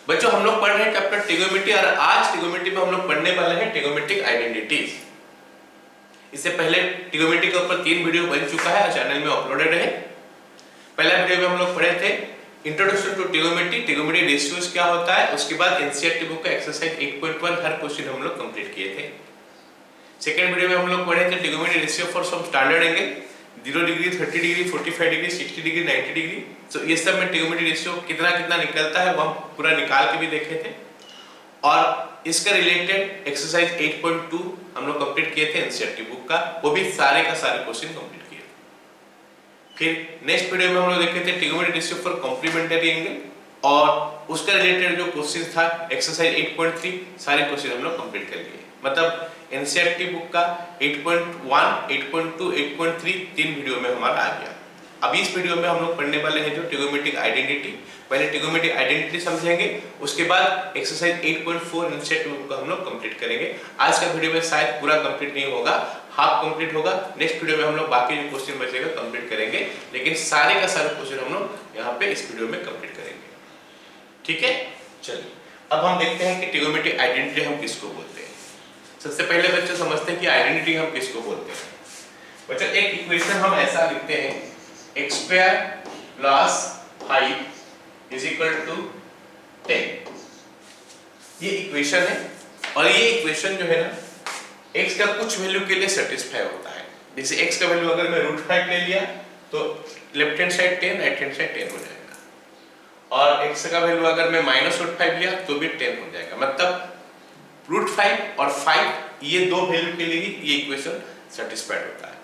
बच्चों हम लोग पढ़ रहे हैं चैप्टर ट्रिगोनोमेट्री और आज ट्रिगोनोमेट्री में हम लोग पढ़ने वाले हैं ट्रिगोनोमेट्रिक आइडेंटिटीज। इससे पहले ट्रिगोनोमेट्री के ऊपर 3 वीडियो बन चुका है, चैनल में अपलोडेड है। पहला वीडियो में हम लोग पढ़े थे introduction to trigonometry, trigonometry ratios क्या होता है, उसके बाद एनसीईआरटी बुक का एक्सरसाइज 8.1 हर क्वेश्चन हम लोग कंप्लीट किए थे। सेकंड वीडियो में हम लोग पढ़े थे trigonometry ratio for some standard angle 0 degree, 30 degree, 45 degree, 60 degree, 90 degree. तो ये सब में ट्रिगोनोमेट्री रेशियो कितना कितना निकलता है वो हम पूरा निकाल के भी देखे थे और इसका रिलेटेड एक्सरसाइज 8.2 हम लोग कंप्लीट किए थे एनसीईआरटी बुक का, वो भी सारे का सारे क्वेश्चन कंप्लीट किए थे। फिर नेक्स्ट वीडियो में हम लोग देखे थे trigonometry ratio for complementary angle और उसका रिलेटेड जो क्वेश्चन था एक्सरसाइज 8.3 सारे क्वेश्चन हम लोग कंप्लीट कर लिए। मतलब एनसीईआरटी बुक का 8.1, 8.2, 8.3 3 वीडियो में हमारा आ गया। अब इस वीडियो में हम लोग पढ़ने वाले हैं जो ट्रिगोनोमेट्रिक आइडेंटिटी। पहले ट्रिगोनोमेट्रिक आइडेंटिटी समझेंगे, उसके बाद एक्सरसाइज 8.4 एनसीईआरटी बुक का हम लोग कंप्लीट करेंगे। आज का वीडियो में शायद पूरा कंप्लीट नहीं होगा, हाफ कंप्लीट होगा। नेक्स्ट वीडियो में हम लोग बाकी जो क्वेश्चन बचेगा कंप्लीट करेंगे, लेकिन सारे का सारे क्वेश्चन हम लोग यहाँ पे इस वीडियो में कंप्लीट करेंगे। ठीक है, चलिए अब हम देखते हैं कि ट्रिगोनोमेट्रिक आइडेंटिटी हम किसको बोलते हैं। सबसे पहले बच्चे समझते हैं कि आइडेंटिटी हम किसको बोलते हैं। बच्चों एक इक्वेशन हम ऐसा लिखते हैं x² + 5 = 10। ये इक्वेशन है और ये इक्वेशन जो है ना x का कुछ वैल्यू के लिए सेटिस्फाई होता है। जैसे x का वैल्यू अगर मैं √5 ले लिया तो left hand side 10, right hand side 10 हो जाएगा और x का वैल्यू अगर मैं -√5 लिया तो भी 10 हो जाएगा। मतलब √5 और 5 ये दो वैल्यू के लिए ही ये इक्वेशन सेटिस्फाइड होता है,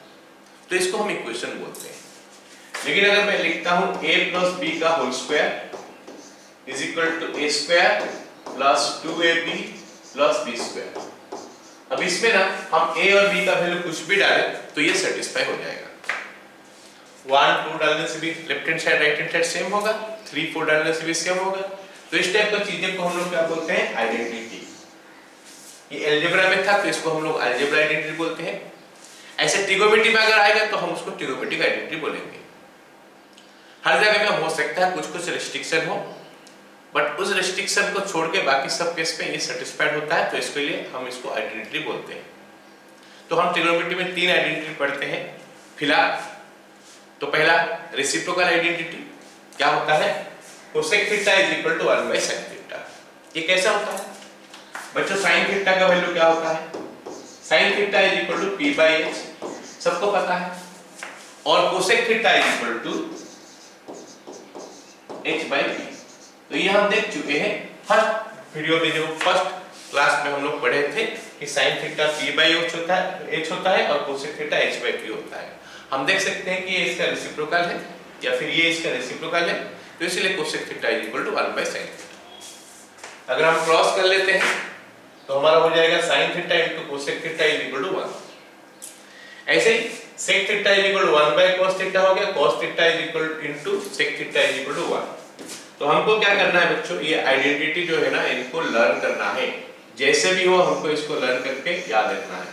तो इसको हम इक्वेशन बोलते हैं। लेकिन अगर मैं लिखता हूं a + b का whole square = a² + 2ab + b²। अब इसमें ना हम a और b का वैल्यू कुछ भी डालें तो ये सेटिस्फाई हो जाएगा। 1, 2 डालने से भी left hand side right hand side same होगा, 3, 4 डालने से भी सेम होगा। तो इस टाइप की चीजें को हम लोग क्या बोलते हैं, आइडेंटिटी। ये अलजेब्रा में था तो इसको हम लोग अलजेब्रा आइडेंटिटी बोलते हैं। ऐसे ट्रिगोनोमेट्री में अगर आएगा तो हम उसको ट्रिगोनोमेट्रिक आइडेंटिटी बोलेंगे। हर जगह में हो सकता है कुछ रिस्ट्रिक्शन हो, बट उस रिस्ट्रिक्शन को छोड़ के बाकी सब केस पे ये सेटिस्फाइड होता है, तो इसके लिए हम इसको आइडेंटिटी बोलते हैं। तो हम ट्रिगोनोमेट्री में 3 आइडेंटिटी पढ़ते हैं फिलहाल। तो पहला रेसिप्रोकल आइडेंटिटी क्या होता है, कोसेक थीटा = 1/sin थीटा। ये कैसा होता है बच्चों, sin थीटा का वैल्यू क्या होता है, sin थीटा = p/h सबको पता है, और कोसेक थीटा = h/p। तो ये हम देख चुके हैं फर्स्ट वीडियो में, जो फर्स्ट क्लास में हम लोग पढ़े थे कि sin थीटा p/h होता है और कोसेक थीटा h/p होता है। हम देख सकते हैं कि ये इसका रेसिप्रोकल है या फिर ये इसका रेसिप्रोकल है, तो इसलिए कोसेक थीटा = 1/sin थीटा। अगर हम क्रॉस कर लेते हैं तो हमारा हो जाएगा sin थीटा × कोसेक थीटा = 1। ऐसे ही sec थीटा = 1/cos थीटा हो गया, cos थीटा × sec थीटा = 1। तो हमको क्या करना है बच्चों, ये आइडेंटिटी जो है ना इनको लर्न करना है। जैसे भी हो हमको इसको लर्न करके याद रखना है।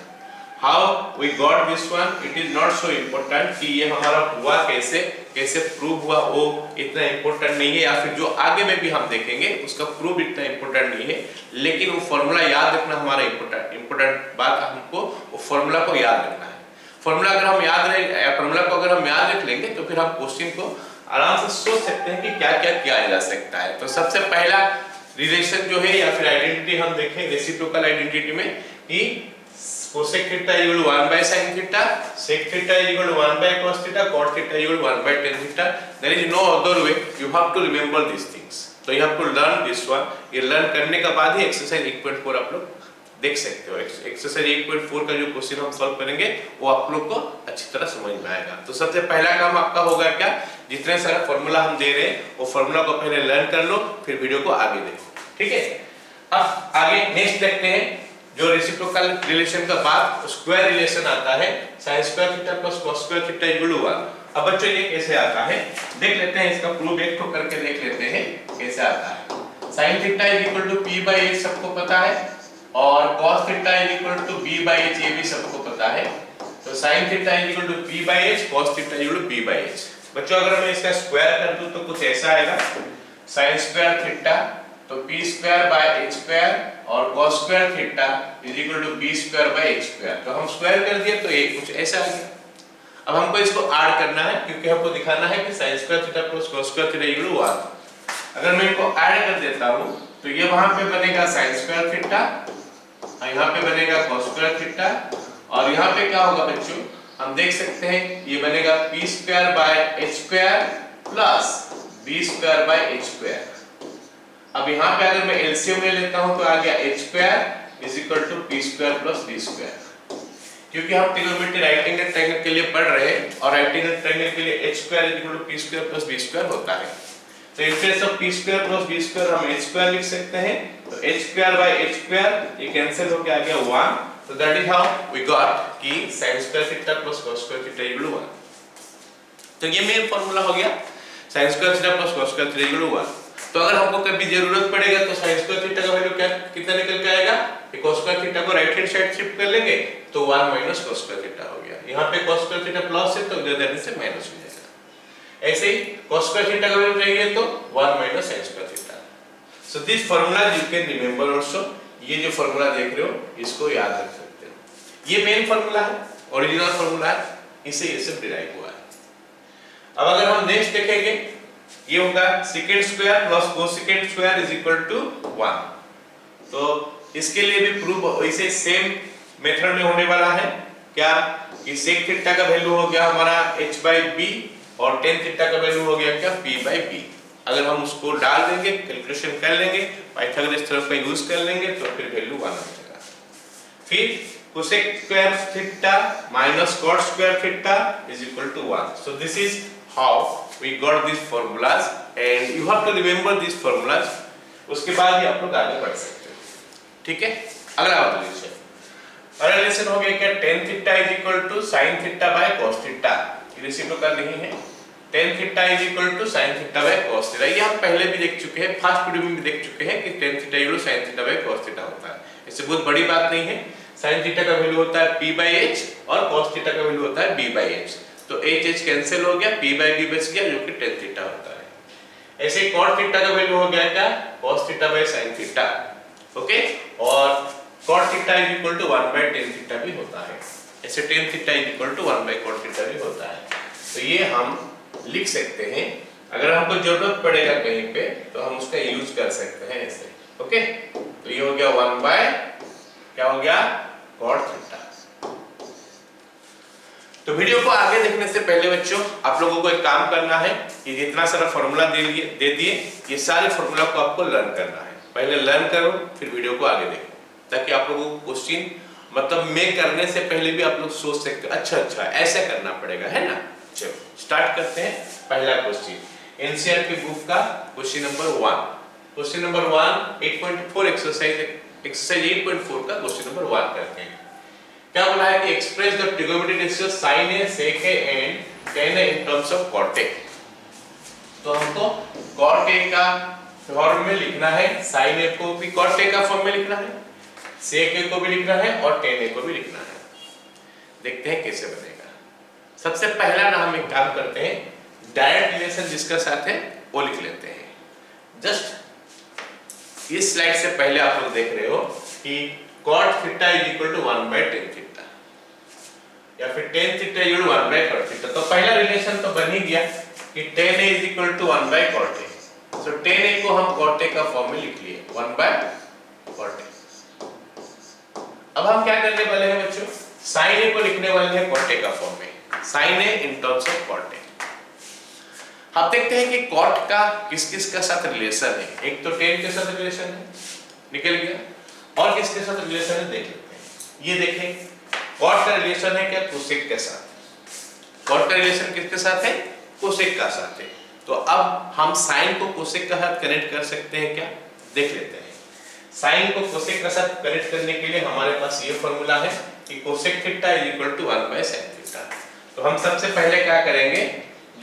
How we got this one, it is not so important कि ये हमारा हुआ कैसे, कैसे प्रूव हुआ, वो इतना इम्पोर्टेंट नहीं है, या फिर जो आगे में भी हम देखेंगे उसका प्रूफ इतना इम्पोर्टेंट नहीं है, लेकिन वो फॉर्मूला याद रखना हमारा इम्पोर्टेंट बात। हमको वो फॉर्मूला को याद रखना है। फॉर्मूला अगर हम याद रख लेंगे तो फिर हम क्वेश्चन को आराम से सोच सकते हैं कि क्या क्या किया जा सकता है। तो सबसे पहला रिलेशन जो है या फिर आइडेंटिटी हम देखें रेसिप्रोकल आइडेंटिटी में कि cosec theta = 1/sin theta, sec theta = 1/cos theta, cot theta = 1/tan theta. There is no other way, you have to remember this things. तो you have to learn this one. ये learn करने के बाद ही exercise 8.4 आप लोग देख सकते हो। एक्सरसाइज 8.4 का जो क्वेश्चन हम सॉल्व करेंगे वो आप लोग को अच्छी तरह समझ में आएगा। तो सबसे पहला काम आपका होगा क्या, जितने सारा फॉर्मूला हम दे रहे हैं वो फॉर्मूला को पहले लर्न कर लो, फिर वीडियो को आगे देखो। ठीक है, अब आगे नेक्स्ट देखते हैं जो रेसिप्रोकल रिलेशन का बाद स्क्वायर रिलेशन आता है, sin square theta + cos square theta = 1। अब बच्चों ये कैसे आता है देख लेते हैं, इसका प्रूफ एक ठोक करके देख लेते हैं कैसे आता है। sin थीटा = p/h सबको पता है और cos थीटा = b/h ये भी सबको पता है। तो sin theta = p/h, cos theta = b/h। बच्चों अगर मैं इसका स्क्वायर कर दूं तो कुछ ऐसा आएगा, sin स्क्वायर थीटा तो p square by h square और cos square theta is equal to b square by h square. तो हम स्क्वायर कर दिए तो ये कुछ ऐसा आ गया। अब हमको इसको ऐड करना है क्योंकि हमको दिखाना है कि sin square theta plus cos square theta equal to 1। अगर मैं इनको ऐड कर देता हूं तो ये वहां पे बनेगा sin स्क्वायर थीटा, यहां पे बनेगा cos स्क्वायर थीटा, और यहां पे क्या होगा बच्चों, हम देख सकते हैं ये बनेगा p square by h square plus b square by h square. अब यहाँ पे अगर मैं एलसीएम ले लेता हूँ तो आ गया h square is equal to p square plus b square. क्योंकि हम ट्रिग्नोमेट्री राइट एंगल ट्रायंगल के लिए पढ़ रहे हैं और राइट एंगल ट्रायंगल के लिए h square is equal to p square plus b square होता है। तो in place of p square plus b square हम h स्क्वायर लिख सकते हैं। तो h square by h square ये कैंसिल होके आ गया 1। So that is how we got कि sin square theta plus cos square theta equal to 1। तो ये मेन फार्मूला हो गया sin square theta plus cos square theta equal to 1। तो अगर हमको कभी जरूरत पड़ेगा तो sin स्क्वायर थीटा का वैल्यू क्या कितना निकल के आएगा, कि cos स्क्वायर थीटा को राइट हैंड साइड शिफ्ट कर लेंगे तो 1 माइनस cos स्क्वायर थीटा हो गया। यहाँ पे cos स्क्वायर थीटा प्लस है तो इधर देने से माइनस हो जाएगा। ऐसे ही cos स्क्वायर थीटा का वैल्यू चाहिए तो 1 minus sin square theta. So this formula you can remember also. ये जो फार्मूला देख रहे हो इसको याद रख सकते हो। ये मेन फार्मूला है, ओरिजिनल फार्मूला है, इसे ये सब डिराइव हुआ है। अब अगर हम नेक्स्ट देखेंगे ये होगा secant square plus cosecant square is equal to 1। तो इसके लिए भी प्रूफ वैसे सेम मेथड में होने वाला है। क्या कि sec थीटा का वैल्यू हो गया हमारा h by b और tan थीटा का वैल्यू हो गया क्या p by b। अगर हम उसको डाल देंगे, कैलकुलेशन कर लेंगे, पाइथागोरस थ्योरम का यूज कर लेंगे तो फिर वैल्यू 1 आ जाएगा। फिर cosec square theta minus cot square theta is equal to 1। So this is how we got these formulas and you have to remember these formulas। उसके बाद ही आप लोग आगे बढ़ सकते हो। ठीक है, अगला रिलेशन, अगला रिलेशन हो गया क्या, tan theta is equal to sin theta by cos theta. ये रेसिप्रोकल नहीं है। tan theta is equal to sin theta by cos theta. ये हम पहले भी देख चुके हैं, फर्स्ट वीडियो में भी देख चुके हैं कि tan theta equal to sin theta by cos theta होता है। इससे बहुत बड़ी बात नहीं है। sin थीटा का वैल्यू होता है p by h और cos थीटा का वैल्यू होता है b by h। तो h कैंसिल हो गया, p by b बच गया जो कि tan थीटा होता है। ऐसे ही cot थीटा का वैल्यू हो गया क्या, cos theta by sin theta. Okay, और cot theta is equal to 1 by tan theta भी होता है। ऐसे tan theta is equal to 1 by cot theta भी होता है। तो ये हम लिख सकते हैं, अगर हमको जरूरत पड़ेगा कहीं पे तो हम उसका यूज कर सकते हैं ऐसे। ओके, तो ये हो गया 1 by क्या हो गया, cot थीटा। तो वीडियो को आगे देखने से पहले बच्चों आप लोगों को एक काम करना है कि जितना सारा फॉर्मूला दे दिए ये सारे फॉर्मूला को आपको लर्न करना है। पहले लर्न करो फिर वीडियो को आगे देखो, ताकि आप लोगों को क्वेश्चन मतलब मैं करने से पहले भी आप लोग सोच सकते हो अच्छा ऐसा करना पड़ेगा, है ना। चलो स्टार्ट करते हैं। पहला क्वेश्चन एनसीईआरटी की बुक का question number 1। Question number 1 8.4 exercise 8.4 का क्वेश्चन नंबर 1 करते हैं। क्या बोला है कि express the trigonometric ratio sin a sec a and tan a in terms of cot a। तो हमको cot a का फॉर्म में लिखना है, sin a को भी cot a का फॉर्म में लिखना है, sec a को भी लिखना है और tan a को भी लिखना है। देखते हैं कैसे बनेगा। सबसे पहला ना हम एक काम करते हैं, डायरेक्ट रिलेशन जिसका साथ है वो लिख लेते हैं। जस्ट इस स्लाइड से पहले आप लोग देख रहे हो कि cot theta is equal to 1 by tan theta या फिर tan theta equal to 1 by cot theta. तो पहला रिलेशन तो बन ही गया कि tan a is equal to 1 by cot a। So tan a को हम cot a का फॉर्म में लिख लिए 1 by cot a। अब हम क्या करने वाले हैं बच्चों, sin a को लिखने वाले हैं cot a का फॉर्म में, sin a in terms of cot a। अब देखते हैं कि cot का किस-किस का साथ रिलेशन है। एक तो tan के साथ रिलेशन है, निकल गया, और किसके साथ रिलेशन है देख लेते हैं। ये देखें cot का रिलेशन है क्या, cosec के साथ। cot का रिलेशन किसके साथ है, cosec का साथ है। तो अब हम sin को cosec के साथ कनेक्ट कर सकते हैं क्या, देख लेते हैं। sin को cosec के साथ कनेक्ट करने के लिए हमारे पास ये फॉर्मूला है कि cosec theta is equal to 1 by sin theta. तो हम सबसे पहले क्या करेंगे,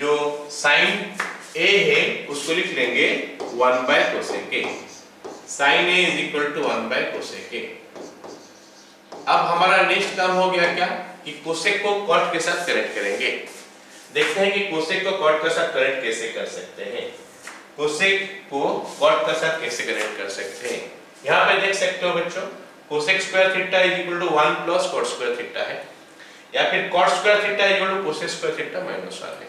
जो sin a है उसको लिख लेंगे 1 by cosec a। sin a is equal to 1 by cosec a। अब हमारा नेक्स्ट काम हो गया क्या कि cosec को cot के साथ कनेक्ट करेंगे। देखते हैं कि cosec को cot के साथ कनेक्ट कैसे कर सकते हैं। कोसेक को कॉट के साथ कैसे कनेक्ट कर सकते हैं। यहाँ पे देख सकते हो बच्चों, cosec square theta is equal to 1 plus cot square theta है, या फिर cot square theta is equal to cosec square theta minus 1 है।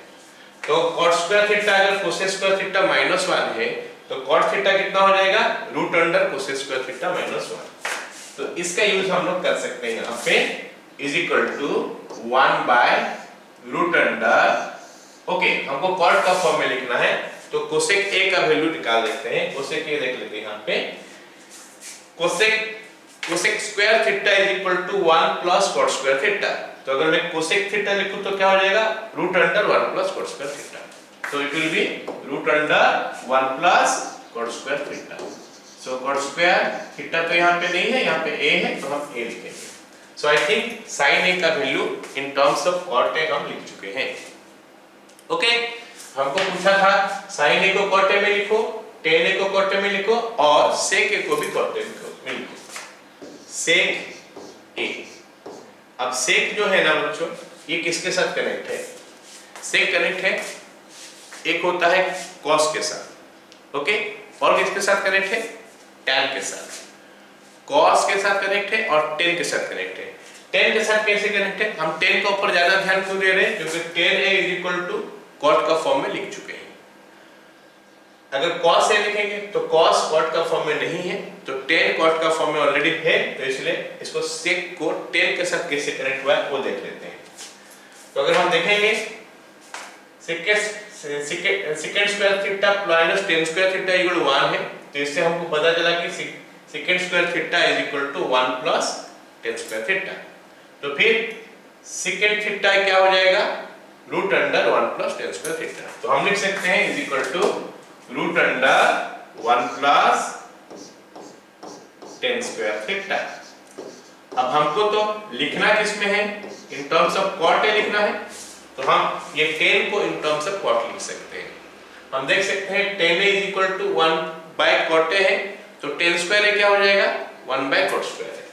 तो कॉट स्क्वायर थीटा अगर कोसेक स्क्वायर थीटा माइनस 1 है तो कॉट थीटा कितना हो जाएगा, root under cosec square theta minus 1। तो इसका यूज हम लोग कर सकते हैं यहाँ पे, is equal to 1 by root under, okay हमको कॉट का फॉर्म में लिखना है तो कोसेक ए का वैल्यू निकाल लेते हैं। कोसेक ए देख लेते हैं यहाँ पे, cosec square theta is equal to 1 plus cot square theta. तो अगर मैं कोसेक थीटा लिखूं तो क्या हो जाएगा, root under 1 plus cot square theta. तो it will be root under 1 plus cot square theta. So cot square theta तो यहाँ पे नहीं है, यहाँ पे ए है तो हम ए लिखेंगे। सो आई थिंक साइन ए का value in terms of cot A हम लिख चुके हैं। ओके हमको पूछा था साइन ए को कॉट ए में लिखो, टेन ए को कॉट ए में लिखो और सेक ए को भी कॉट ए में लिखो। सेक ए, अब सेक जो है ना बच्चों ये किसके साथ कनेक्ट है, सेक कनेक्ट है एक होता है कॉस के साथ, ओके और किसके साथ कनेक्ट है, टैन के साथ। कॉस के साथ कनेक्ट है और टेन के साथ कनेक्ट है। टेन के साथ कैसे कनेक्ट है, हम टेन के ऊपर ज्यादा ध्यान क्यों दे रहे हैं, क्योंकि tan A is equal to cot का फॉर्म में लिख चुके हैं। अगर कॉस ए लिखेंगे तो कॉस कॉट का फॉर्म में नहीं है, तो टेन कॉट का फॉर्म में ऑलरेडी है, तो इसलिए इसको सेक को टेन के साथ कैसे कनेक्ट हुआ है वो देख लेते हैं। तो अगर हम देखेंगे second square theta minus tan square theta equal 1 है, तो इससे हमको पता चला कि second square theta is equal to 1 plus tan square theta. तो फिर सेकंड थीटा क्या हो जाएगा, root under 1 plus tan square theta. तो हम लिख सकते हैं is equal to root under 1 plus tan square theta. अब हमको तो लिखना किसमें है, इन टर्म्स ऑफ कॉट ए लिखना है, तो हम ये 10 को इन टर्म्स ऑफ कॉट लिख सकते हैं। हम देख सकते हैं 10 is equal to 1 by cot A है, तो 10 स्क्वायर ए क्या हो जाएगा, 1 बाय कॉट स्क्वायर है।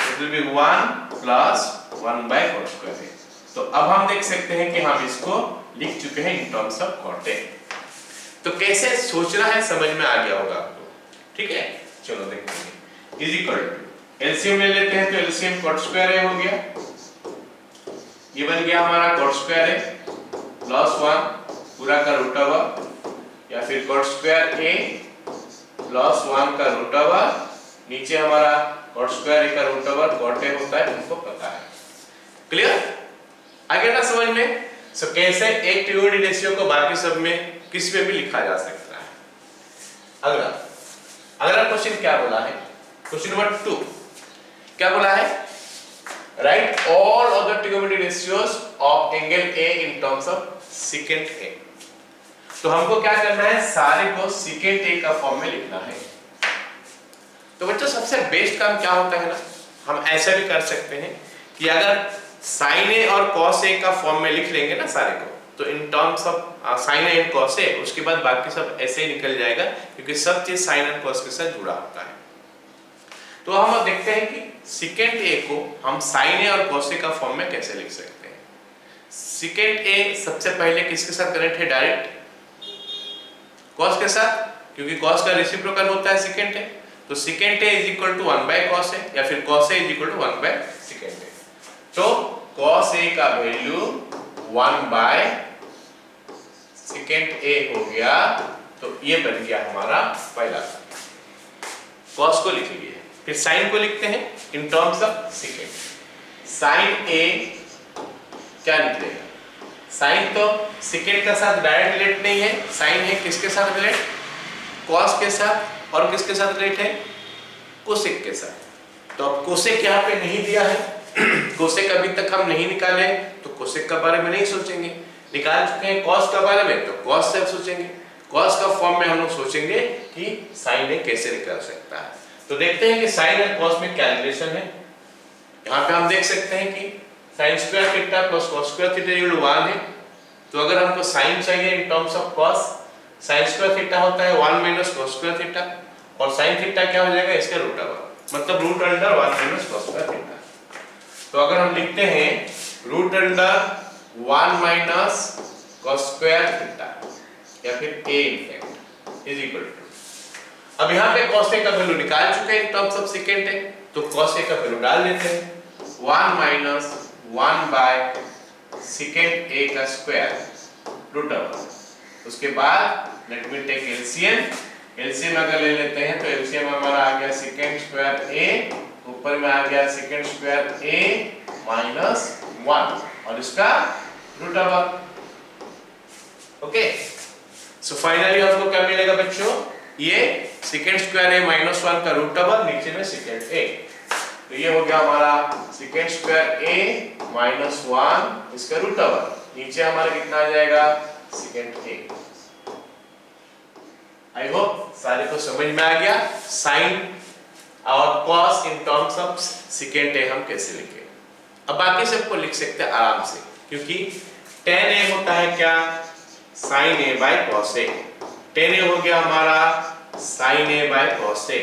It will be 1 plus 1 by cot square है। तो अब हम देख सकते हैं कि हम इसको लिख चुके हैं in terms of cot A. तो कैसे सोचना है समझ में आ गया होगा आपको, ठीक है। चलो देखते हैं, इज इक्वल टू एलसीएम ले लेते हैं, तो एलसीएम कॉट स्क्वायर ए हो गया, ये बन गया हमारा कॉट स्क्वायर ए प्लस 1 पूरा का रूट ओवर, या फिर कॉट स्क्वायर ए प्लस 1 का रूट ओवर, नीचे हमारा कॉट स्क्वायर ए का रूट ओवर कॉट ए होता है, तुमको पता है। क्लियर आगे ना समझ में। सो कैसे एक ट्रिगोनोमेट्री रेशियो को बाकी सब में किस में भी लिखा जा सकता है। अगला क्वेश्चन क्या बोला है, क्वेश्चन नंबर 2 क्या बोला है, right all of the trigonometry ratios of angle A in terms of secant A. तो हमको क्या करना है, सारे को सेकेंट ए का फॉर्म में लिखना है। तो बच्चों सबसे बेस्ट काम क्या होता है ना, हम ऐसा भी कर सकते हैं कि अगर साइन ए और कॉस ए का फॉर्म में लिख लेंगे ना सारे को, तो in terms of sine A and cos A, उसके बाद बाकी सब ऐसे ही निकल जाएगा, क्योंकि सब चीज साइन एंड कॉस के साथ जुड़ा होता है। तो हम अब देखते हैं कि सेकेंट ए को हम साइन ए और कॉस ए का फॉर्म में कैसे लिख सकते हैं। सेकेंट ए सबसे पहले किसके साथ कनेक्ट है, डायरेक्ट कॉस के साथ, क्योंकि कॉस का रेसिप्रोकल होता है सेकेंट ए। तो secant A is equal to 1 by cos A, या फिर cos A is equal to 1 by secant A. तो कॉस ए का वैल्यू 1 बाय सेकेंट ए हो गया, तो ये बन गया हमारा पहला। कॉस को लिख लिए, फिर साइन को लिखते हैं in terms of second. Sine A क्या निकलेगा, साइन तो सेकेंड का साथ डायरेक्ट रिलेट नहीं है, साइन है किसके साथ रिलेट, कॉस के साथ, और किसके साथ रिलेट है, कोसेक के साथ। तो अब कोसेक यहाँ पे नहीं दिया है, कोसेक अभी तक हम नहीं निकाले, तो कोसेक के बारे में नहीं सोचेंगे। निकाल चुके हैं कॉस के बारे में, तो कॉस से सोचेंगे। कॉस का फॉर्म में हम लोग सोचेंगे कि साइन ए कैसे निकल सकता है। तो देखते हैं कि साइन और कॉस में क्या रिलेशन है। यहाँ पे हम देख सकते हैं कि sine square theta plus cos square theta equal 1 है। तो अगर हमको साइन चाहिए in terms of cos, sine square theta होता है 1 माइनस कॉस स्क्वायर थीटा, और साइन थीटा क्या हो जाएगा, इसका रूट ओवर, मतलब root under 1 minus cos square theta. तो अगर हम लिखते हैं root under 1 minus cos square theta, या फिर a in fact, is equal to, अब यहाँ पे cos A का वैल्यू निकाल चुके हैं in terms of secant A, तो cos A का वैल्यू डाल देते हैं 1 माइनस 1 बाय सेकेंट A का स्क्वायर रूट ओवर। उसके बाद let me take LCM, LCM अगर ले लेते हैं तो एलसीएम हमारा आ गया सेकेंड स्क्वायर A, ऊपर में आ गया सेकेंड स्क्वायर A माइनस 1 और इसका root over. Okay, so finally आपको क्या मिलेगा बच्चों, ये सेकेंड स्क्वायर A माइनस 1 का रूट ओवर, नीचे में सेकेंड A, तो ये हो गया हमारा सेकेंड स्क्वायर A माइनस 1 इसका रूट ओवर, नीचे हमारा कितना आ जाएगा सेकेंड A। आई होप सारे को समझ में आ गया साइन और cos in terms of second A हम कैसे लिखें। अब बाकी सबको लिख सकते हैं आराम से, क्योंकि tan A होता है क्या, sin A by cos A। tan A हो गया हमारा sin A by cos A,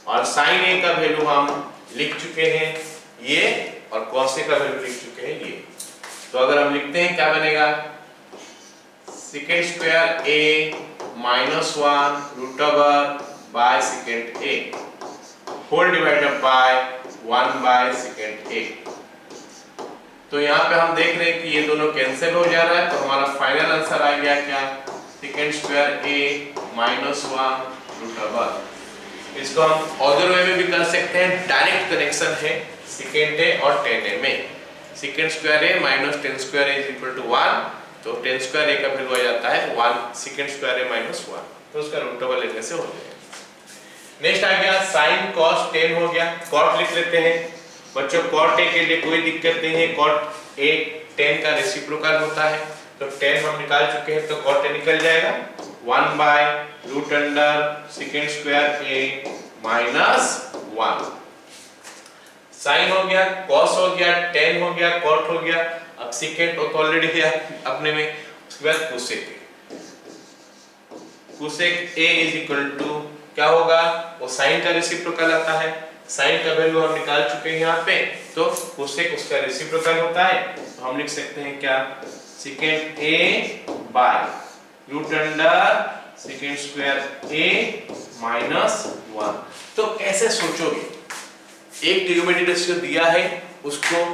और sin A का वैल्यू हम लिख चुके हैं ये, और cos A का वैल्यू लिख चुके हैं ये। तो अगर हम लिखते हैं क्या बनेगा, second square A minus 1 root over by second A whole divided by 1 by second A। तो यहाँ पे हम देख रहे हैं कि ये दोनों कैंसिल हो जा रहा है, तो हमारा फाइनल आंसर आ गया क्या, second square A minus 1 root over. इसको हम अदर वे में भी कर सकते हैं, डायरेक्ट कनेक्शन है सेकेंड A और tan A में। Second square A minus tan square A is equal to 1, तो tan स्क्वायर A का वैल्यू आ जाता है 1 सेकेंड स्क्वायर A माइनस 1, तो उसका रूट ओवर लेने से हो जाएगा। नेक्स्ट आ गया sin cos tan हो गया, cot लिख लेते हैं बच्चों। cot A के लिए कोई दिक्कत नहीं है, cot A tan का रेसिप्रोकल होता है, तो tan हम निकाल चुके हैं, तो cot A निकल जाएगा 1 by root under second square A minus 1। sin हो गया, cos हो गया, tan हो गया, cot हो गया, अब सेकेंड तो ऑलरेडी है अपने में। उसके बाद cosec A is equal to क्या होगा, वो sin का रेसिप्रोकल आता है, sin का वैल्यू हम निकाल चुके हैं यहाँ पे, तो cosec उसका रेसिप्रोकल होता है, तो हम लिख सकते हैं क्या, second A by root under second square A minus 1। तो कैसे सोचोगे, एक ट्रिगोनोमेट्रिक रेशियो दिया है, उसको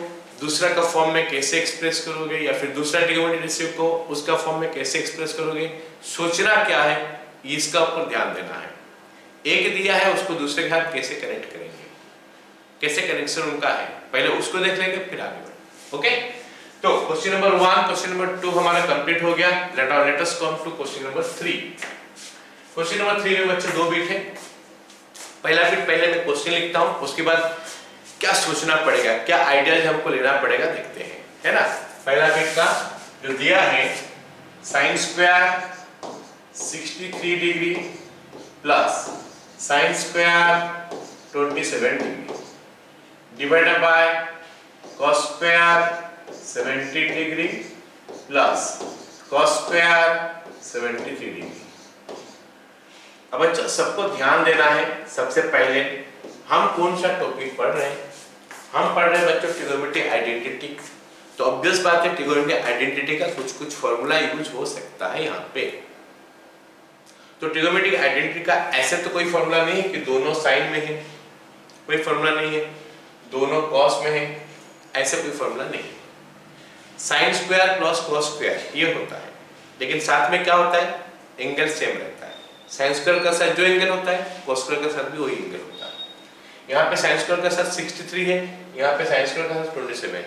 दूसरा का फॉर्म में कैसे एक्सप्रेस करोगे, या फिर दूसरा ट्रिगोनोमेट्रिक रेशियो को उसका फॉर्म में कैसे एक्सप्रेस करोगे, सोचना क्या है, इसका ऊपर ध्यान देना है। एक दिया है, उसको दूसरे के साथ कैसे कनेक्ट करेंगे, कैसे कनेक्शन उनका है, पहले उसको देख लेंगे फिर आगे बढ़ेंगे। ओके, तो क्वेश्चन नंबर 1 क्वेश्चन नंबर 2 हमारा कंप्लीट हो गया। Let us come to question number 3। Question number 3 में बच्चे 2 बिट है, पहला बिट पहले मैं क्वेश्चन लिखता हूं, उसके बाद क्या सोचना पड़ेगा, क्या आइडियाज हमको लेना पड़ेगा, देखते हैं, है ना। पहला बिट का जो दिया है sin square 63 degree plus sin square 27 degree divided by cos square 70 degree plus cos square 73 degree. अब बच्चों सबको ध्यान देना है, सबसे पहले हम कौन सा टॉपिक पढ़ रहे हैं, हम पढ़ रहे हैं बच्चों ट्रिगोनोमेट्रिक आइडेंटिटी। तो ऑब्वियस बात है ट्रिगोनोमेट्रिक आइडेंटिटी का कुछ फार्मूला यूज हो सकता है यहाँ पे। तो ट्रिगोनोमेट्रिक आइडेंटिटी का ऐसे तो कोई फार्मूला नहीं है कि दोनों साइन में है, कोई फार्मूला नहीं है, दोनों कॉस में है, ऐसे कोई फार्मूला नहीं है। Sine square plus cos square ये होता है, लेकिन साथ में क्या होता है, एंगल सेम रहता है। साइन स्क्वायर का साथ जो एंगल होता है कोस स्क्वायर के साथ भी वही एंगल होता है। यहाँ पे साइन स्क्वायर का साथ 63 है, यहाँ पे साइन स्क्वायर का साथ 27 है।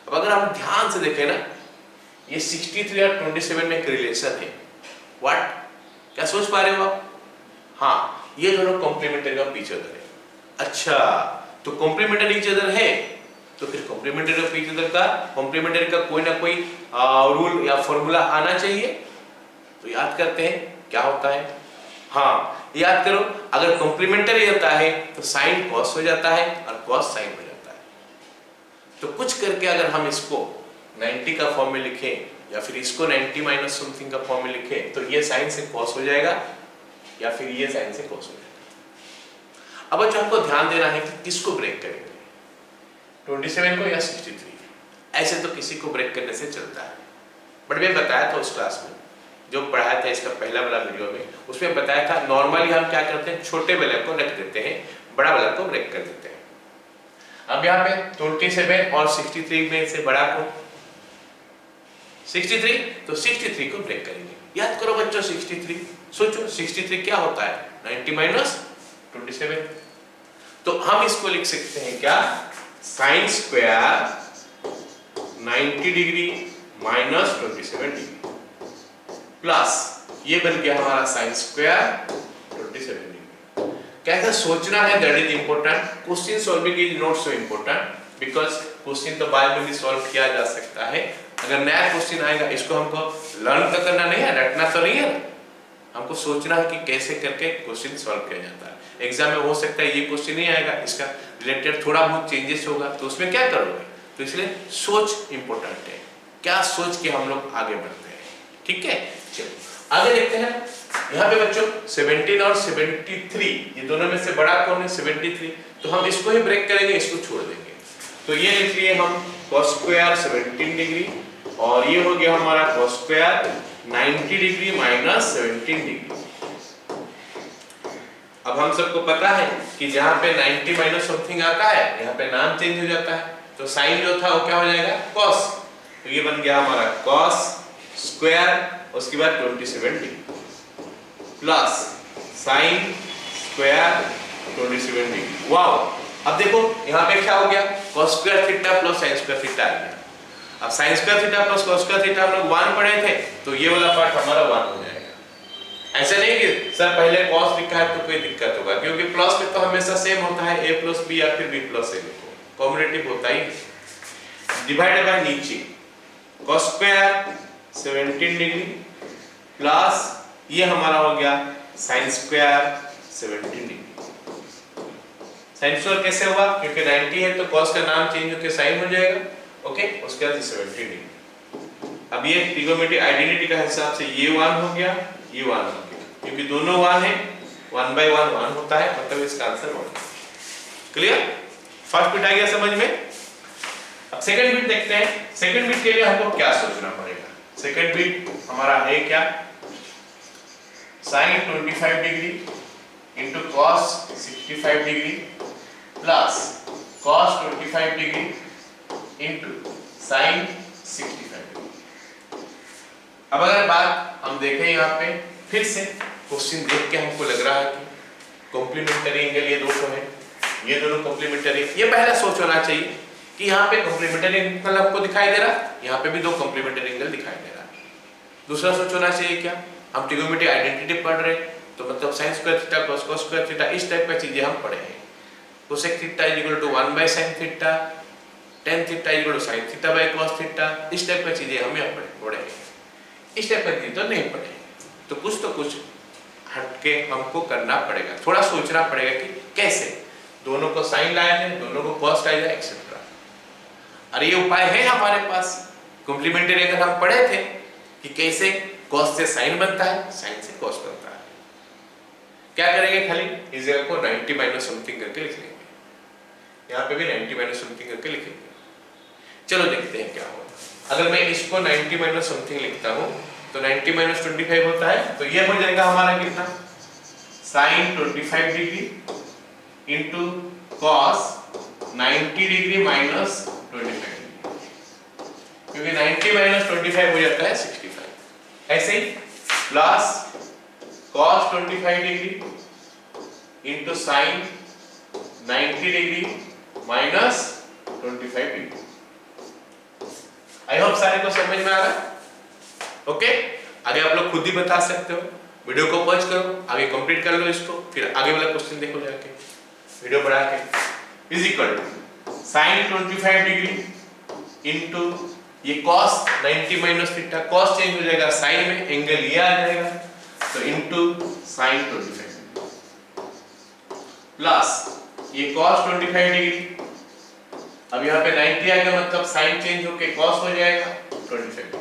अब अगर हम ध्यान से देखें ना, ये 63 और 27 में एक रिलेशन है। व्हाट, क्या सोच पा रहे हो आप? हाँ, ये दोनों कॉम्प्लीमेंट्री ऑफ ईच अदर है। अच्छा, तो कॉम्प्लीमेंट्री ईच अदर है, तो फिर कॉम्प्लीमेंट्री ऑफ ईच अदर का कॉम्प्लीमेंट्री का कोई ना कोई रूल या फॉर्मूला आना चाहिए। तो याद करते हैं क्या होता है। हाँ, याद करो, अगर कॉम्प्लीमेंट्री होता है तो साइन कॉस हो जाता है और कॉस साइन हो जाता है। तो कुछ करके अगर हम इसको 90 का फॉर्म में लिखें या फिर इसको 90 माइनस समथिंग का फॉर्म में लिखें, तो ये साइन से कॉस हो जाएगा या फिर ये साइन से कॉस हो जाएगा। अब बच्चों हमको ध्यान देना है कि किसको ब्रेक करेंगे, 27 को या 63। ऐसे तो किसी को ब्रेक करने से चलता है, बट मैं बताया था उस क्लास में जो पढ़ाया था इसका पहला वाला वीडियो में, उसमें बताया था नॉर्मली हम क्या करते हैं, छोटे बेलर को रख देते हैं, बड़ा बेलर को ब्रेक कर देते हैं। अब यहाँ पे 27 और 63 में से बड़ा को 63, तो 63 को ब्रेक करेंगे। याद करो बच्चों 63, सोचो 63 क्या होता है, 90 माइनस 27। तो हम इसको लिख सकते हैं क्या, sine square 90 degree minus 27 degree plus ये बन गया हमारा साइन स्क्वायर 27 डिग्री। कैसे सोचना है that is important. Question solving is not so important because question तो बाद में भी सॉल्व किया जा सकता है। अगर नया क्वेश्चन आएगा इसको हमको लर्न तो करना नहीं है, रटना तो नहीं है, हमको सोचना है कि कैसे करके क्वेश्चन सॉल्व किया जाता है। एग्जाम में हो सकता है ये क्वेश्चन नहीं आएगा, इसका रिलेटेड थोड़ा बहुत चेंजेस होगा, तो उसमें क्या करोगे, तो इसलिए सोच इंपॉर्टेंट है, क्या सोच के हम लोग आगे बढ़ते हैं। ठीक है, चलो आगे देखते हैं। यहाँ पे बच्चों 17 और 73 ये दोनों में से बड़ा कौन है, 73, तो हम इसको ही ब्रेक करेंगे, इसको छोड़ देंगे। तो ये लिख लिए हम cos स्क्वायर 17 डिग्री और ये हो गया हमारा cos square 90 degree minus 17 degree. अब हम सबको पता है कि जहाँ पे 90 माइनस समथिंग आता है यहाँ पे नाम चेंज हो जाता है, तो साइन जो था वो क्या हो जाएगा, cos। तो ये बन गया हमारा cos स्क्वायर उसके बाद 27 degree plus sine square 27 degree. Wow, अब देखो यहाँ पे क्या हो गया, cos square theta plus sin square theta आ गया। अब sin square theta plus cos square theta हम लोग 1 पढ़े थे, तो ये वाला पार्ट हमारा 1 हो जाएगा। ऐसे नहीं कि सर पहले cos लिखा है तो कोई दिक्कत होगा, क्योंकि प्लस में तो हमेशा सेम होता है, a प्लस b या फिर b प्लस a लिखो, कॉम्बिनेटिव होता ही। डिवाइडेड बाय नीचे cos स्क्वायर 17 डिग्री प्लस ये हमारा हो गया sin square 17 degree. Sine square कैसे हुआ, क्योंकि 90 है तो cos का नाम चेंज होकर sin हो जाएगा। ओके, उसके बाद 70 डिग्री। अब ये ट्रिगोनोमेट्रिक आइडेंटिटी का हिसाब से ये 1 हो गया, ये 1 हो गया, क्योंकि दोनों 1 है, 1 by 1 1 होता है, मतलब इसका आंसर 1। क्लियर, फर्स्ट बिट आ गया समझ में। अब सेकंड बिट देखते हैं। सेकंड बिट के लिए हमको क्या सोचना पड़ेगा। सेकंड बिट हमारा है क्या, sin 25 degree into cos 65 degree plus cos 25 degree into sin 65 degree. अब अगर बात हम देखें यहाँ पे फिर से क्वेश्चन देख के हमको लग रहा है कि कॉम्प्लीमेंट्री एंगल ये दोनों है, ये दोनों कॉम्प्लीमेंट्री। ये पहला सोच होना चाहिए कि यहाँ पे कॉम्प्लीमेंट्री एंगल आपको दिखाई दे रहा, यहाँ पे भी दो कॉम्प्लीमेंट्री एंगल दिखाई दे रहा। दूसरा सोच होना चाहिए क्या, हम ट्रिगोनोमेट्रिक आइडेंटिटी पढ़ रहे तो मतलब sin square theta plus cos square theta इस टाइप का चीजें हम पढ़े हैं। cosec theta is equal to 1 by sin theta, tan theta is equal to sin theta by cos theta, इस टाइप का चीजें हम यहाँ पढ़े हैं। इस टाइप का चीज तो नहीं पढ़े, तो कुछ हटके हमको करना पड़ेगा, थोड़ा सोचना पड़ेगा कि कैसे दोनों को sin लाया जाए, दोनों को cos लाया जाए एक्सेट्रा। और ये उपाय है हमारे पास, कॉम्प्लीमेंट्री एंगल हम पढ़े थे कि कैसे cos से sin बनता है, sin से cos बनता है। क्या करेंगे, खाली इस जगह को 90 माइनस समथिंग करके लिख लेंगे, यहाँ पे भी 90 माइनस समथिंग करके लिखेंगे। चलो देखते हैं क्या होगा। अगर मैं इसको 90 माइनस समथिंग लिखता हूँ तो 90 माइनस 25 होता है, तो ये हो जाएगा हमारा कितना, sin 25 degree into cos 90 degree minus 25 degree, क्योंकि 90 माइनस 25 हो जाता है 65। ऐसे ही plus cos 25 degree into sin 90 degree minus 25 degree. I hope सारे को समझ में आ रहा है। ओके, आगे आप लोग खुद ही बता सकते हो, वीडियो को पॉज करो, आगे कंप्लीट कर लो इसको, फिर आगे वाला क्वेश्चन देखो जाके वीडियो बढ़ा के। Is equal to sin 25 degree into ये cos 90 minus theta, cos change हो जाएगा sin में, एंगल ये आ जाएगा, तो इंटू sin 25 प्लस ये cos 25 डिग्री। अब यहाँ पे 90 आ गया, मतलब sin चेंज होके cos हो जाएगा 25।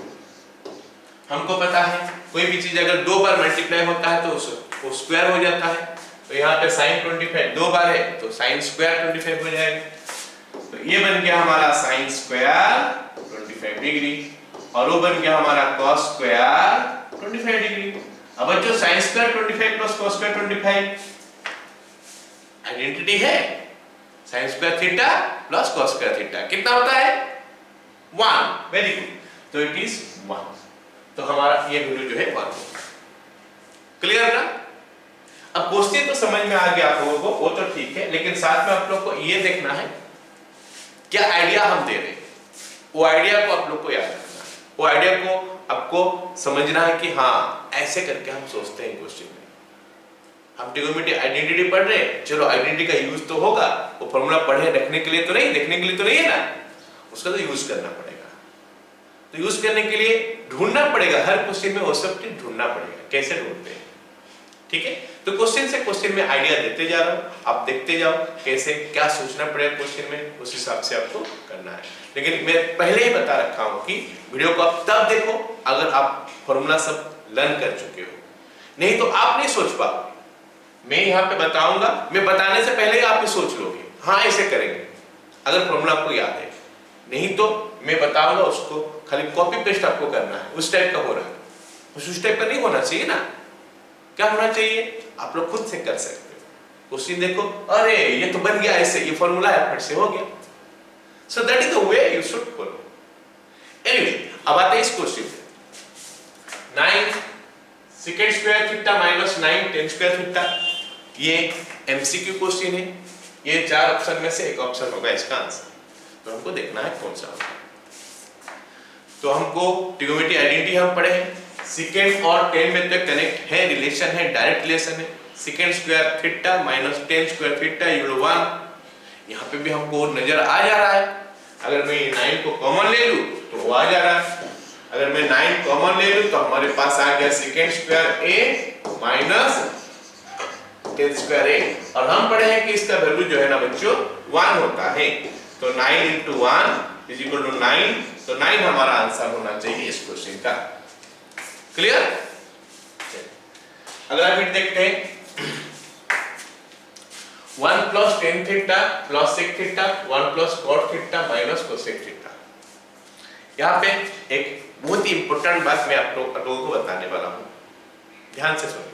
हमको पता है कोई भी चीज अगर दो बार मल्टीप्लाई होता है तो वो स्क्वायर हो जाता है, तो यहाँ पे sin 25 दो बार है तो sin स्क्वायर 25 हो जाएगा। तो ये बन गया हमारा sin स्क्वायर 25 डिग्री और वो बन गया हमारा cos स्क्वायर 25 डिग्री। अब बच्चों sin square 25 plus cos square 25 identity है। sin square theta plus cos square theta कितना होता है 1। वेरी गुड, तो इट इज 1। तो हमारा ये वैल्यू जो है 1 होगा। क्लियर ना? अब क्वेश्चन तो समझ में आ गया आप लोगों को, वो तो ठीक है, लेकिन साथ में आप लोग को ये देखना है क्या आइडिया हम दे रहे हैं, वो आइडिया को आप लोग को याद रखना है, वो आइडिया को आपको समझना है कि हाँ ऐसे करके हम सोचते हैं क्वेश्चन में। हम ट्रिगोनोमेट्री आइडेंटिटी पढ़ रहे हैं, चलो आइडेंटिटी का यूज तो होगा, वो फॉर्मूला पढ़े रखने के लिए तो नहीं, देखने के लिए तो नहीं है ना, उसका तो यूज करना पड़ेगा। तो यूज करने के लिए ढूंढना पड़ेगा, हर क्वेश्चन में वो सब चीज ढूंढना पड़ेगा, कैसे ढूंढते हैं। ठीक है, तो क्वेश्चन से क्वेश्चन में आइडिया देते जा रहा हूं, आप देखते जाओ कैसे क्या सोचना पड़ेगा क्वेश्चन में, उस हिसाब से आपको करना है। लेकिन मैं पहले ही बता रखा हूं कि वीडियो को आप तब देखो अगर आप फॉर्मूला सब लर्न कर चुके हो, नहीं तो आप नहीं सोच पाओ। मैं यहाँ पे बताऊंगा, मैं बताने से पहले ही आप भी सोच लोगे हाँ ऐसे करेंगे, अगर फॉर्मूला आपको याद है। नहीं तो मैं बताऊंगा, उसको खाली कॉपी पेस्ट आपको करना है, उस टाइप का हो रहा है, उस टाइप का नहीं होना चाहिए ना। क्या होना चाहिए, आप लोग खुद से कर सकते हो। क्वेश्चन देखो, अरे ये तो बन गया ऐसे, ये फॉर्मूला है, फट से हो गया। So that is the way you should follow. Anyway, अब आते हैं इस क्वेश्चन पे। 9 second square theta minus 9 10 square theta, ये एमसीक्यू क्वेश्चन है। ये 4 ऑप्शन में से एक ऑप्शन होगा इसका आंसर, तो हमको देखना है कौन सा होगा। तो हमको ट्रिगोनोमेट्री आइडेंटिटी हम पढ़े हैं, सेकेंड और 10 में तक कनेक्ट है, रिलेशन है, डायरेक्ट रिलेशन है। Second square theta minus 10 square theta equal 1। यहाँ पे भी हमको नजर आ जा रहा है, अगर मैं 9 को कॉमन ले लूं तो वो आ जा रहा है। अगर मैं 9 कॉमन ले लूं तो हमारे पास आ गया सेकेंड स्क्वायर ए माइनस 10 स्क्वायर ए, और हम पढ़े हैं कि इसका वैल्यू जो है ना बच्चों 1 होता है। तो 9 into 1 is equal to 9, तो 9 हमारा आंसर होना चाहिए इस क्वेश्चन का। क्लियर? अगला बिट देखते हैं, 1 plus tan theta plus sec theta 1 plus cot theta minus cosec theta. यहाँ पे एक बहुत ही इंपॉर्टेंट बात मैं आप लोगों को बताने वाला हूं, ध्यान से सुनो।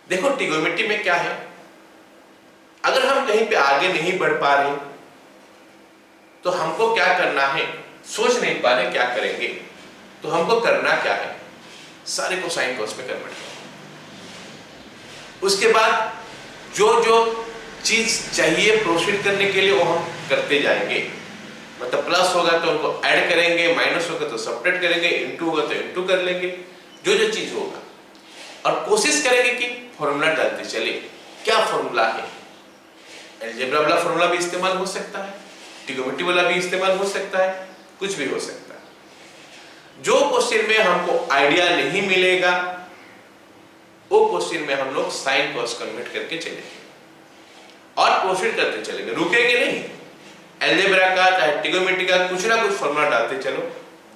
देखो ट्रिगोनोमेट्री में क्या है, अगर हम कहीं पे आगे नहीं बढ़ पा रहे तो हमको क्या करना है, सोच नहीं पा रहे क्या करेंगे, तो हमको करना क्या है, सारे को साइन कॉस में कन्वर्ट करना। उसके बाद जो जो चीज चाहिए प्रोसीड करने के लिए वो हम करते जाएंगे। मतलब प्लस होगा तो उनको ऐड करेंगे, माइनस होगा तो सब्ट्रैक्ट करेंगे, इनटू होगा तो इनटू कर लेंगे, जो जो चीज होगा, और कोशिश करेंगे कि फॉर्मूला डालते चले। क्या फॉर्मूला है, अलजेब्रा वाला फॉर्मूला भी इस्तेमाल हो सकता है, ट्रिगोनोमेट्री वाला भी इस्तेमाल हो सकता है, कुछ भी हो सकता है। जो क्वेश्चन में हमको आइडिया नहीं मिलेगा वो क्वेश्चन में हम लोग साइन कॉस कन्वर्ट करके चलेंगे और प्रोसीड करते चलेंगे, रुकेंगे नहीं। अलजेब्रा का चाहे ट्रिगोनोमेट्री का कुछ ना कुछ फॉर्मूला डालते चलो,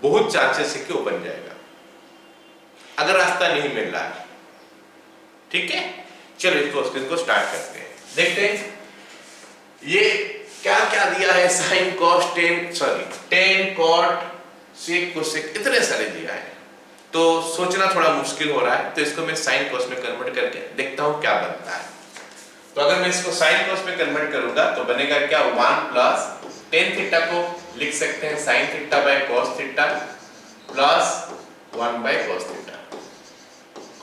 बहुत चांसेस है कि वो बन जाएगा, अगर रास्ता नहीं मिल रहा है। ठीक है, चलो इस क्वेश्चन को स्टार्ट करते हैं, देखते हैं ये क्या क्या दिया है। Sine cos tan cot sec cosec इतने सारे दिया है, तो सोचना थोड़ा मुश्किल हो रहा है, तो इसको मैं साइन कॉस में कन्वर्ट करके देखता हूं क्या बनता है। तो अगर मैं इसको साइन कॉस में कन्वर्ट करूंगा तो बनेगा क्या, 1 प्लस टेन थीटा को लिख सकते हैं sine theta by cos theta plus 1 by cos theta,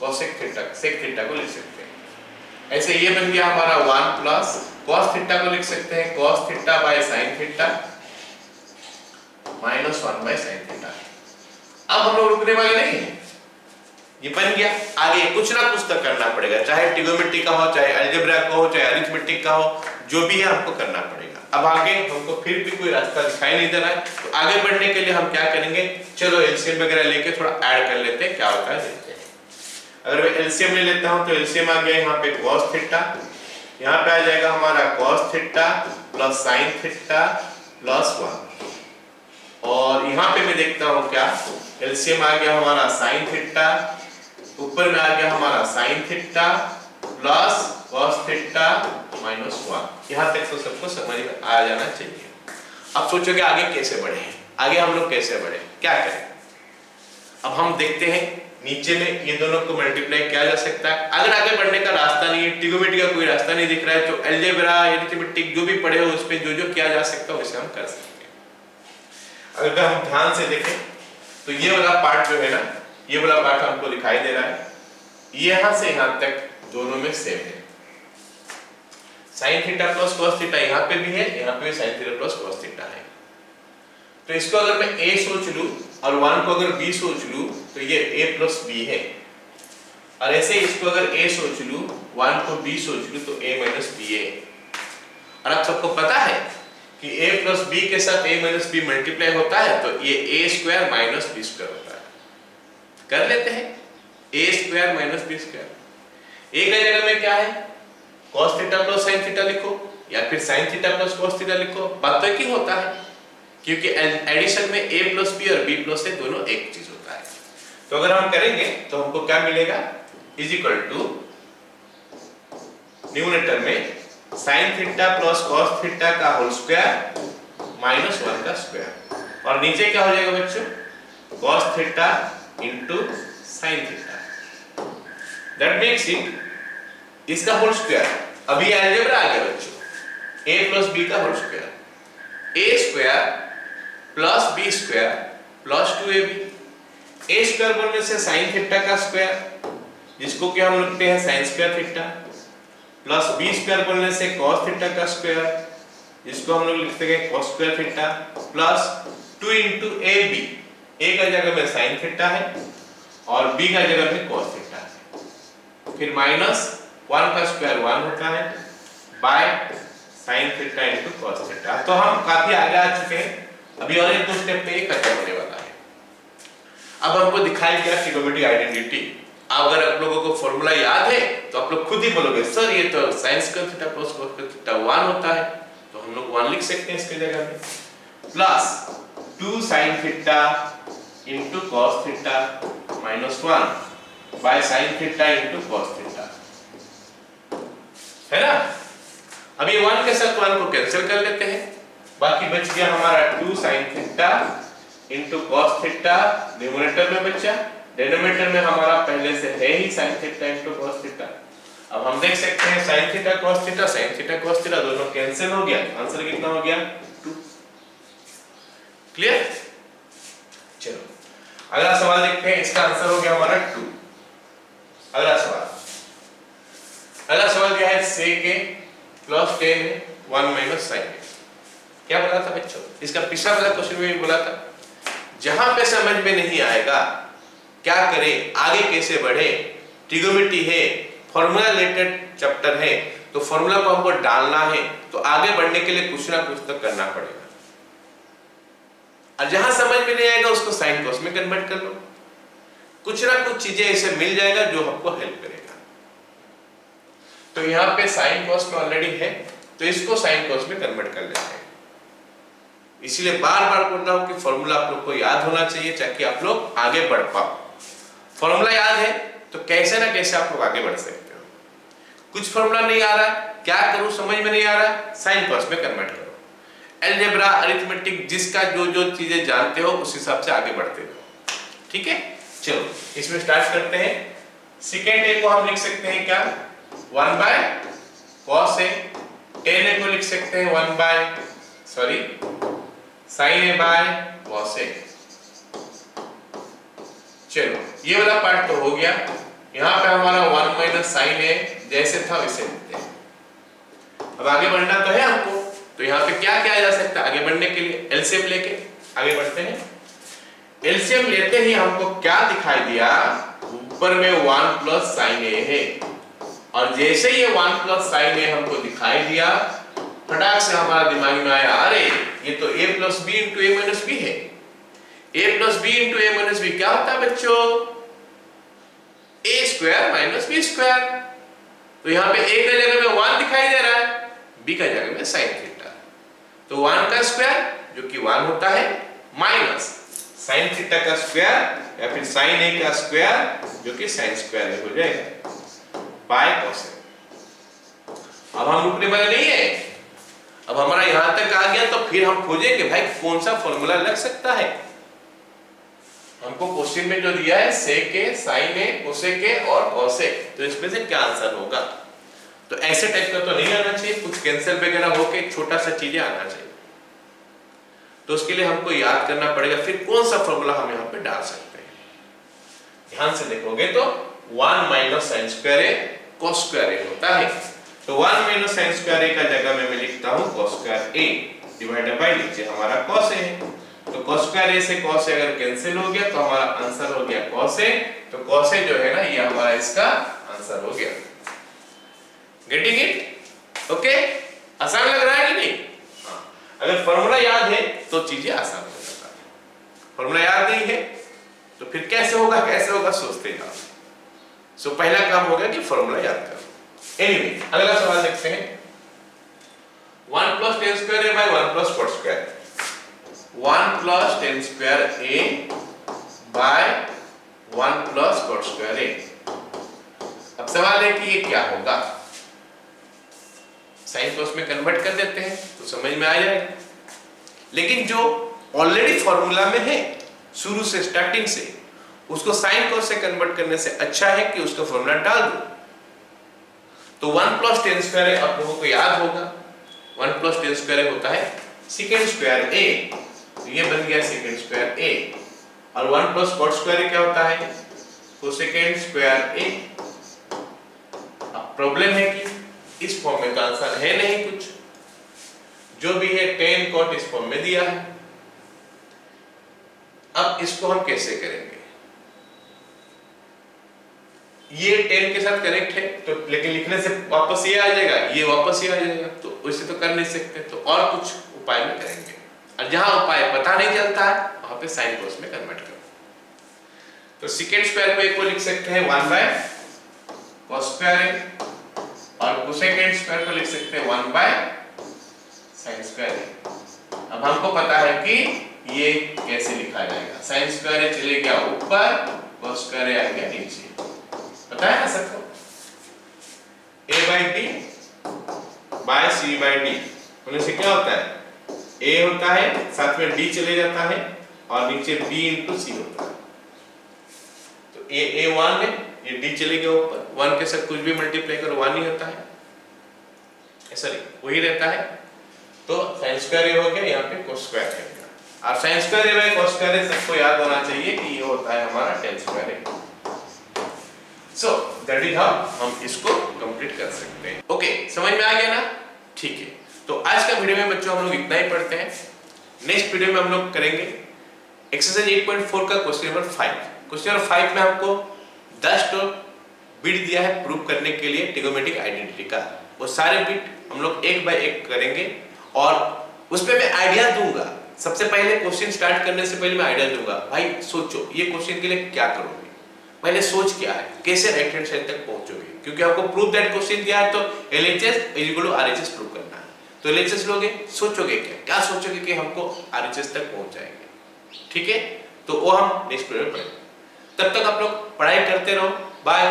cosec theta sec theta को लिख सकते हैं। ऐसे ये बन गया हमारा 1 प्लस कॉस थीटा को लिख सकते हैं cos theta by sine theta minus 1 by sine theta. अब हम लोग रुकने वाले नहीं हैं, ये बन गया, आगे कुछ ना कुछ तो करना पड़ेगा, चाहे ट्रिगोनोमेट्री का हो, चाहे अलजेब्रा का हो, चाहे अरिथमेटिक का हो, जो भी है हमको करना पड़ेगा। अब आगे हमको फिर भी कोई रास्ता दिखाई नहीं दे रहा है, तो आगे बढ़ने के लिए हम क्या करेंगे, चलो एलसीएम वगैरह लेके थोड़ा ऐड कर लेते हैं, क्या होता है देखते हैं। अगर मैं एलसीएम ले लेता हूं तो एलसीएम आ गया यहाँ पे cos थीटा, यहाँ पे आ जाएगा हमारा cos theta plus sin theta plus 1, और यहाँ पे मैं देखता हूँ क्या, एलसीएम आ गया हमारा sin थीटा, ऊपर में आ गया हमारा sin theta plus cos theta minus 1। यहाँ तक तो सबको समझ में आ जाना चाहिए। अब सोचो कि आगे कैसे बढ़े, आगे हम लोग कैसे बढ़े, क्या करें। अब हम देखते हैं नीचे में ये दोनों को मल्टीप्लाई किया जा सकता है। अगर आगे बढ़ने का रास्ता नहीं है, ट्रिग्नोमेट्री का कोई रास्ता नहीं दिख रहा है, तो अलजेब्रा अरिथमेटिक जो भी पढ़े हो उस पे जो किया जा सकता है वैसे हम कर सकते हैं। अगर हम ध्यान से देखें तो ये वाला पार्ट जो है ना, ये वाला पार्ट हमको दिखाई दे रहा है, यहां से यहां तक दोनों में सेम है। sin theta plus cos theta यहां पे भी है, यहां पे भी sin theta plus cos theta है। तो इसको अगर मैं a सोच लूं और 1 को अगर b सोच लूं तो ये a प्लस b है, और ऐसे इसको अगर a सोच लूं 1 को b सोच लूं तो a माइनस b है। और आप सबको पता है कि a प्लस b के साथ a माइनस b मल्टीप्लाई होता है तो ये a square minus b square होता है। कर लेते हैं, a square minus b square. a की जगह में क्या है, cos theta plus sin theta लिखो या फिर sin theta plus cos theta लिखो, बात तो एक ही होता है, क्योंकि एडिशन में a प्लस b और b प्लस a दोनों एक चीज होता है। तो अगर हम करेंगे तो हमको क्या मिलेगा, इज इक्वल टू न्यूमरेटर में sin theta plus cos theta का होल स्क्वायर माइनस 1 का स्क्वायर, और नीचे क्या हो जाएगा बच्चों, cos theta into sin theta, that makes it इसका होल स्क्वायर। अभी अलजेब्रा आ गया बच्चों, a प्लस b का whole square, a square plus b square plus 2ab। a square बोलने से sin थीटा का स्क्वायर जिसको कि हम लिखते हैं sin square theta, plus b square बोलने से cos थीटा का स्क्वायर जिसको हम लोग लिखते हैं cos square theta, plus 2 into ab। a का जगह में sin थीटा है और b का जगह में cos थीटा है, फिर माइनस 1 का स्क्वायर 1 होता है by sin theta into cos theta. तो हम काफी आगे आ चुके हैं, अभी और एक दो स्टेप में ये खत्म होने वाला है। अब हमको दिखाई दिया ट्रिग्नोमेट्रिक आइडेंटिटी। अगर आप लोगों को फॉर्मूला याद है तो आप लोग खुद ही बोलोगे सर ये तो sin square theta plus cos square theta 1 होता है, तो हम लोग 1 लिख सकते हैं इसके जगह में, plus 2 sin theta into cos theta minus 1 by sin theta into cos theta, है ना। अभी 1 के साथ 1 को कैंसिल कर लेते हैं, बाकी बच गया हमारा 2 sin theta into cos theta, numerator में बचा, डिनोमिनेटर में हमारा पहले से है ही sin theta into cos theta. अब हम देख सकते हैं sin theta cos theta, sin theta cos theta दोनों कैंसिल हो गया, आंसर कितना हो गया 2। क्लियर। चलो अगला सवाल देखते हैं, इसका आंसर हो गया हमारा 2। अगला सवाल क्या है, sec a प्लस 10 है 1 माइनस sin a। क्या बोला था बच्चों, इसका पिछला वाला क्वेश्चन में भी बोला था, जहां पे समझ में नहीं आएगा क्या करें, आगे कैसे बढ़े, ट्रिग्नोमेट्री है, फॉर्मूला रिलेटेड चैप्टर है, तो फॉर्मूला को हमको डालना है, तो आगे बढ़ने के लिए कुछ ना कुछ तो करना पड़ेगा। और जहां समझ में नहीं आएगा उसको साइन कॉस में कन्वर्ट कर लो, कुछ ना कुछ चीजें ऐसे मिल जाएगा जो हमको हेल्प करेगा। तो यहाँ पे साइन कॉस में ऑलरेडी है, तो इसको साइन कॉस में कन्वर्ट कर लेते हैं। इसलिए बार बार बोल रहा हूं कि फॉर्मूला आप लोग को याद होना चाहिए ताकि आप लोग आगे बढ़ पाओ। फॉर्मूला याद है तो कैसे ना कैसे आप लोग आगे बढ़ सकते हो। कुछ फॉर्मूला नहीं आ रहा है, क्या करूं समझ में नहीं आ रहा है, साइन कॉस में कन्वर्ट करो। अलजेब्रा, अरिथमेटिक, जिसका जो जो चीजें जानते हो उस हिसाब से आगे बढ़ते हो। ठीक है, चलो इसमें स्टार्ट करते हैं। सेकेंड ए को हम लिख सकते हैं क्या, 1 by cos a। Tan A को लिख सकते हैं 1 by sin a by cos a। चलो ये वाला पार्ट तो हो गया। यहाँ पे हमारा 1 माइनस sin a जैसे था वैसे लिखते हैं। अब आगे बढ़ना तो है हमको, तो यहाँ पे क्या किया जा सकता है आगे बढ़ने के लिए, एलसीएम लेके आगे बढ़ते हैं। एलसीएम लेते ही हमको क्या दिखाई दिया, ऊपर में 1 प्लस sin a है, और जैसे ये 1 प्लस sin a हमको दिखाई दिया, फटाक से हमारा दिमाग में आया, अरे ये तो a plus b into a minus b है। a plus b into a minus b क्या होता है बच्चों, a square minus b square. तो यहाँ पे a का जगह में 1 दिखाई दे रहा है, b का जगह में sin थीटा, तो 1 का स्क्वायर जो कि 1 होता है माइनस sin थीटा का स्क्वायर या फिर sin a का स्क्वायर जो कि sin स्क्वायर हो जाएगा बाय cos a। अब हम रुकने वाले नहीं है, अब हमारा यहां तक आ गया तो फिर हम खोजेंगे भाई कौन सा फॉर्मूला लग सकता है। हमको क्वेश्चन में जो दिया है सेक ए, साइन ए, कोसेक ए और कॉसेक, तो इसमें से क्या आंसर होगा। तो ऐसे टाइप का तो नहीं आना चाहिए, कुछ कैंसिल वगैरह होके एक छोटा सा चीजें आना चाहिए। तो उसके लिए हमको याद करना पड़ेगा फिर कौन सा फॉर्मूला हम यहाँ पे डाल सकते हैं। ध्यान से देखोगे तो 1 माइनस साइन स्क्वायर ए कॉस स्क्वायर ए होता है। तो 1 माइनस साइन स्क्वायर ए का जगह में मैं लिखता हूँ cos square A divided by नीचे हमारा कॉस ए है। तो cos स्क्वायर ए से cos ए अगर कैंसिल हो गया तो हमारा आंसर हो गया cos ए। तो cos ए जो है ना ये हमारा इसका आंसर हो गया। Getting it? ओके, आसान लग रहा है कि नहीं? हाँ, अगर फॉर्मूला याद है तो चीजें आसान हो जाता है। फॉर्मूला याद नहीं है तो फिर कैसे होगा सोचते जाओ। सो पहला काम हो गया कि फॉर्मूला याद करो। एनीवे अगला सवाल देखते हैं। 1 plus tan square A by 1 plus cot square, 1 plus tan square A by 1 plus cot square A. अब सवाल है कि ये क्या होगा। साइन कॉस में कन्वर्ट कर देते हैं तो समझ में आ जाएगा, लेकिन जो ऑलरेडी फॉर्मूला में है शुरू से स्टार्टिंग से, उसको साइन कॉस से कन्वर्ट करने से अच्छा है कि उसका फॉर्मूला डाल दो। तो 1 प्लस tan स्क्वायर ए आप लोगों को याद होगा, 1 प्लस tan स्क्वायर ए होता है सेकंड स्क्वायर ए, तो ये बन गया सेकंड स्क्वायर ए। और 1 प्लस cot स्क्वायर ए क्या होता है कोसेकेंड स्क्वायर ए। अब प्रॉब्लम है कि इस फॉर्म में तो आंसर है नहीं कुछ, जो भी है tan cot इस फॉर्म में दिया है। अब इसको हम कैसे करेंगे, ये 10 के साथ कनेक्ट है तो लेकिन लिखने से वापस ये आ जाएगा, ये वापस ये आ जाएगा, तो वैसे तो कर नहीं सकते, तो और कुछ उपाय में करेंगे। और जहां उपाय पता नहीं चलता है वहां पे साइन कॉस में कन्वर्ट करो। तो सेकंड स्क्वायर को एक को लिख सकते हैं 1 बाय cos स्क्वायर ए, और कोसेकेंड स्क्वायर को लिख सकते हैं 1 बाय sin स्क्वायर ए। अब हमको पता है कि ये कैसे लिखा जाएगा। sin स्क्वायर ए चले गया ऊपर, cos स्क्वायर ए आ गया नीचे, पता है ना सबको। a by b by c by d होने से क्या होता है, a होता है साथ में d चले जाता है और नीचे b इंटू c होता है। तो a 1 है, ये d चले गया ऊपर, 1 के साथ कुछ भी मल्टीप्लाई करो 1 ही होता है, सॉरी वही रहता है। तो sin स्क्वायर ए हो गया, यहाँ पे cos स्क्वायर है। और sin square A bye cos square ए सबको याद होना चाहिए कि ये होता है हमारा tan square A. So that is how हम इसको कंप्लीट कर सकते हैं। ओके, समझ में आ गया ना? ठीक है, तो आज का वीडियो में बच्चों हम लोग इतना ही पढ़ते हैं। नेक्स्ट वीडियो में हम लोग करेंगे एक्सरसाइज 8.4 का क्वेश्चन नंबर 5। क्वेश्चन नंबर 5 में हमको 10 बिट दिया है प्रूव करने के लिए ट्रिगोनोमेट्रिक आइडेंटिटी का। वो सारे बिट हम लोग एक बाय एक करेंगे और उस पे मैं आइडिया दूंगा। सबसे पहले क्वेश्चन स्टार्ट करने से पहले मैं आइडिया दूंगा, भाई सोचो ये क्वेश्चन के लिए क्या करोगे, पहले सोच क्या है, कैसे राइट हैंड साइड तक पहुंचोगे, क्योंकि आपको प्रूव दैट क्वेश्चन दिया है तो LHS = RHS प्रूव करना है। तो LHS लोगे, सोचोगे क्या सोचोगे कि हमको RHS तक पहुंच जाएंगे। ठीक है, तो वो हम नेक्स्ट वीडियो में पढ़ेंगे। तब तक आप लोग पढ़ाई करते रहो। बाय।